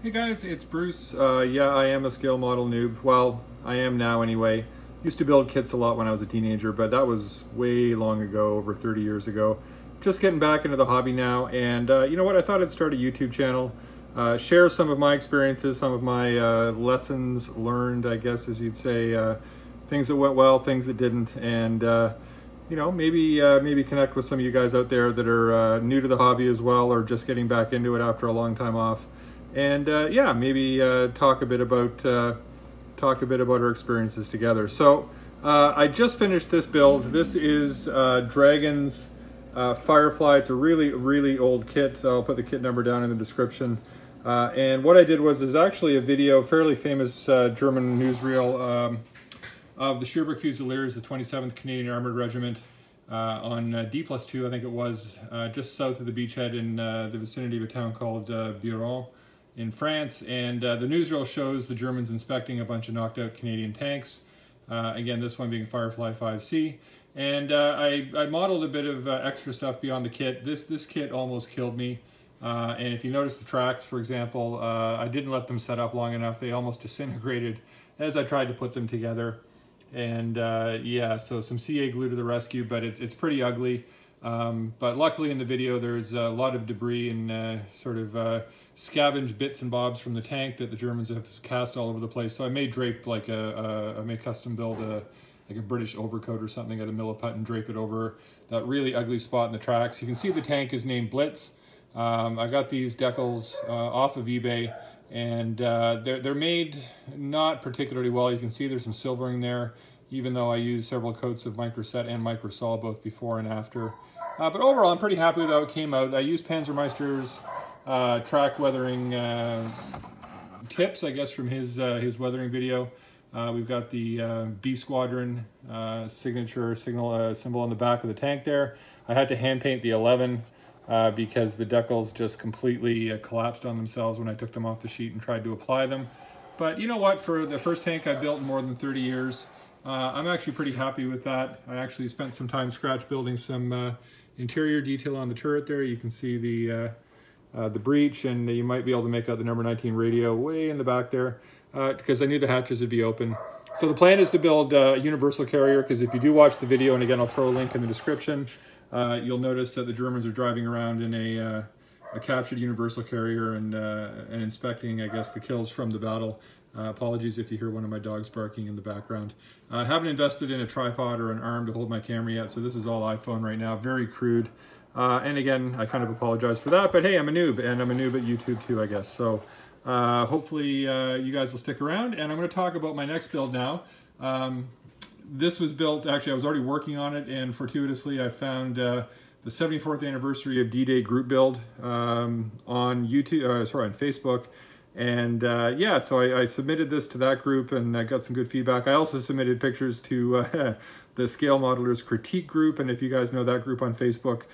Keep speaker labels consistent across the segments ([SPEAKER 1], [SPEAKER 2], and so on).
[SPEAKER 1] Hey guys, it's Bruce. Yeah, I am a scale model noob. Well, I am now anyway. Used to build kits a lot when I was a teenager, but that was way long ago, over 30 years ago. Just getting back into the hobby now, and you know what? I thought I'd start a YouTube channel, share some of my experiences, some of my lessons learned, I guess, as you'd say, things that went well, things that didn't, and you know, maybe connect with some of you guys out there that are new to the hobby as well, or just getting back into it after a long time off. And yeah, maybe talk a bit about our experiences together. So I just finished this build. This is Dragon's Firefly. It's a really old kit. So I'll put the kit number down in the description. And what I did was there's actually a video, fairly famous German newsreel of the Sherbrooke Fusiliers, the 27th Canadian Armoured Regiment, on D+2, I think it was, just south of the beachhead in the vicinity of a town called Buron in France. And the newsreel shows the Germans inspecting a bunch of knocked out Canadian tanks. Again, this one being a Firefly Vc. And I modeled a bit of extra stuff beyond the kit. This kit almost killed me. And if you notice the tracks, for example, I didn't let them set up long enough. They almost disintegrated as I tried to put them together. And yeah, so some CA glue to the rescue, but it's pretty ugly. But luckily in the video there's a lot of debris and sort of scavenged bits and bobs from the tank that the Germans have cast all over the place. So I made drape like I made custom build like a British overcoat or something at a Milliput and drape it over that really ugly spot in the tracks. You can see the tank is named Blitz. I got these decals off of eBay, and they're made not particularly well. You can see there's some silvering there, even though I used several coats of microset and microsol both before and after. But overall, I'm pretty happy with how it came out. I used Panzermeister's track weathering tips, I guess, from his weathering video. We've got the B Squadron symbol on the back of the tank there. I had to hand paint the 11 because the decals just completely collapsed on themselves when I took them off the sheet and tried to apply them. But you know what, for the first tank I built in more than 30 years, I'm actually pretty happy with that. I actually spent some time scratch building some interior detail on the turret there. You can see the breech, and you might be able to make out the number 19 radio way in the back there, because I knew the hatches would be open. So the plan is to build a universal carrier, because if you do watch the video, and again I'll throw a link in the description, you'll notice that the Germans are driving around in a captured universal carrier and inspecting, I guess, the kills from the battle. Apologies if you hear one of my dogs barking in the background. I haven't invested in a tripod or an arm to hold my camera yet, so this is all iPhone right now, very crude. And again, I kind of apologize for that, but hey, I'm a noob, and I'm a noob at YouTube too, I guess. So hopefully you guys will stick around, and I'm going to talk about my next build now. This was built, actually I was already working on it, and fortuitously I found the 74th anniversary of D-Day group build on YouTube, sorry, on Facebook. And yeah, so I submitted this to that group, and I got some good feedback. I also submitted pictures to the Scale Modelers Critique group, and if you guys know that group on Facebook,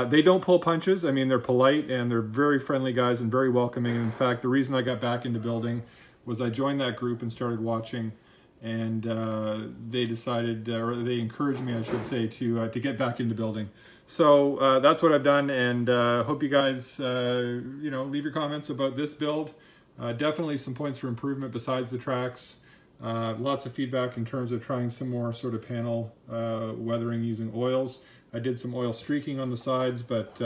[SPEAKER 1] they don't pull punches. I mean, they're polite, and they're very friendly guys and very welcoming. And in fact, the reason I got back into building was I joined that group and started watching, and they decided, or they encouraged me, I should say, to get back into building. So that's what I've done, and hope you guys, you know, leave your comments about this build. Definitely some points for improvement besides the tracks. Lots of feedback in terms of trying some more sort of panel weathering using oils. I did some oil streaking on the sides, but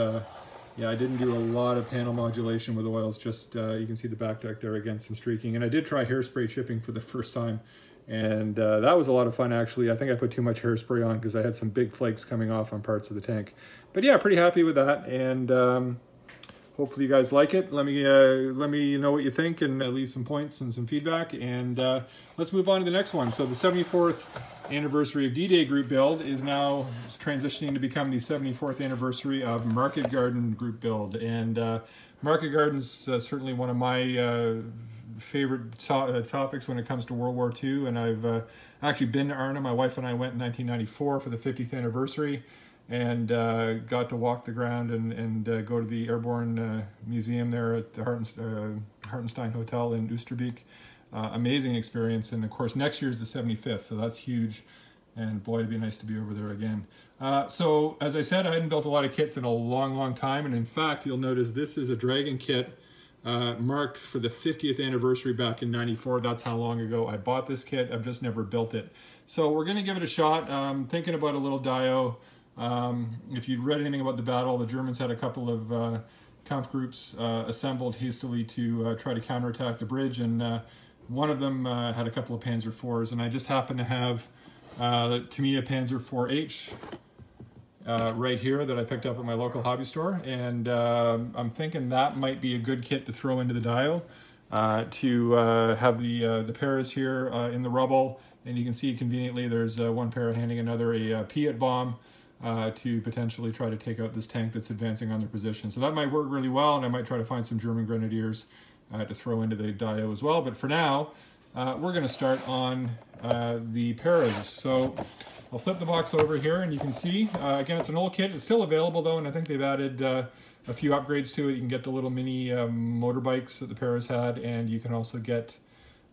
[SPEAKER 1] yeah, I didn't do a lot of panel modulation with oils. Just you can see the back deck there, again, some streaking. And I did try hairspray chipping for the first time, and that was a lot of fun, actually. I think I put too much hairspray on because I had some big flakes coming off on parts of the tank. But yeah, pretty happy with that, and hopefully you guys like it. Let me know what you think, and leave some points and some feedback, and let's move on to the next one. So the 74th anniversary of D-Day group build is now transitioning to become the 74th anniversary of Market Garden group build, and Market Garden's certainly one of my favorite topics when it comes to World War II, and I've actually been to Arnhem. My wife and I went in 1994 for the 50th anniversary, and got to walk the ground and go to the Airborne Museum there at the Hartenstein Hotel in Oosterbeek. Amazing experience, and of course next year is the 75th, so that's huge, and boy, it'd be nice to be over there again. So as I said, I hadn't built a lot of kits in a long time, and in fact you'll notice this is a Dragon kit marked for the 50th anniversary back in '94. That's how long ago I bought this kit. I've just never built it. So we're going to give it a shot. Thinking about a little dio. If you've read anything about the battle, the Germans had a couple of camp groups assembled hastily to try to counterattack the bridge, and one of them had a couple of Panzer IVs, and I just happen to have to me a Panzer IV-H right here that I picked up at my local hobby store, and I'm thinking that might be a good kit to throw into the dio to have the paras here in the rubble, and you can see conveniently there's one para handing another a Piat bomb to potentially try to take out this tank that's advancing on their position. So that might work really well, and I might try to find some German grenadiers to throw into the dio as well. But for now, we're going to start on the paras. So I'll flip the box over here, and you can see, again, it's an old kit. It's still available though, and I think they've added a few upgrades to it. You can get the little mini motorbikes that the paras had, and you can also get,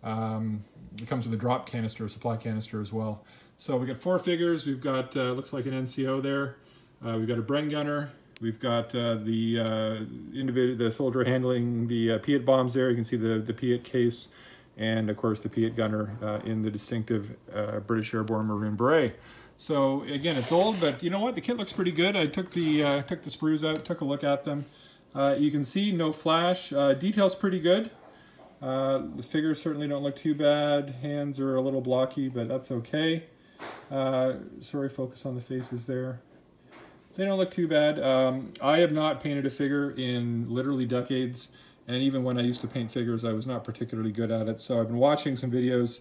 [SPEAKER 1] it comes with a drop canister, a supply canister as well. So we got 4 figures. We've got, looks like an NCO there. We've got a Bren gunner. We've got the soldier handling the Piat bombs there. You can see the Piat case, and of course the Piat gunner in the distinctive British Airborne Maroon Beret. So again, it's old, but you know what? The kit looks pretty good. I took the sprues out, took a look at them. You can see no flash. Detail's pretty good. The figures certainly don't look too bad. Hands are a little blocky, but that's okay. Sorry, focus on the faces there. They don't look too bad. I have not painted a figure in literally decades, and even when I used to paint figures, I was not particularly good at it. So I've been watching some videos,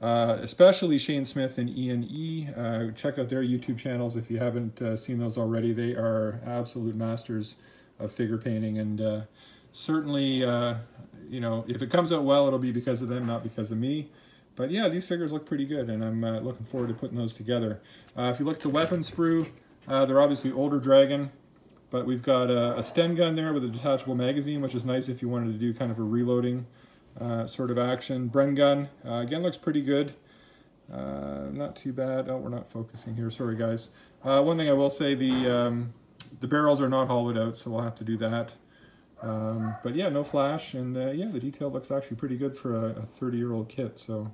[SPEAKER 1] especially Shane Smith and Ian E. Check out their YouTube channels if you haven't seen those already. They are absolute masters of figure painting, and certainly, you know, if it comes out well, it'll be because of them, not because of me. But yeah, these figures look pretty good, and I'm looking forward to putting those together. If you look at the weapon sprue, they're obviously older Dragon, but we've got a Sten gun there with a detachable magazine, which is nice if you wanted to do kind of a reloading sort of action. Bren gun, again, looks pretty good. Not too bad. Oh, we're not focusing here. Sorry, guys. One thing I will say, the barrels are not hollowed out, so we'll have to do that. But yeah, no flash, and yeah, the detail looks actually pretty good for a 30-year-old kit, so,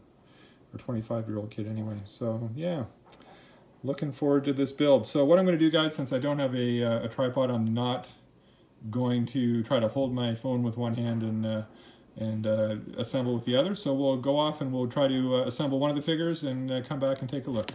[SPEAKER 1] or 25-year-old kit anyway. So yeah, looking forward to this build. So what I'm going to do, guys, since I don't have a tripod, I'm not going to try to hold my phone with one hand and assemble with the other. So we'll go off and we'll try to assemble one of the figures and come back and take a look.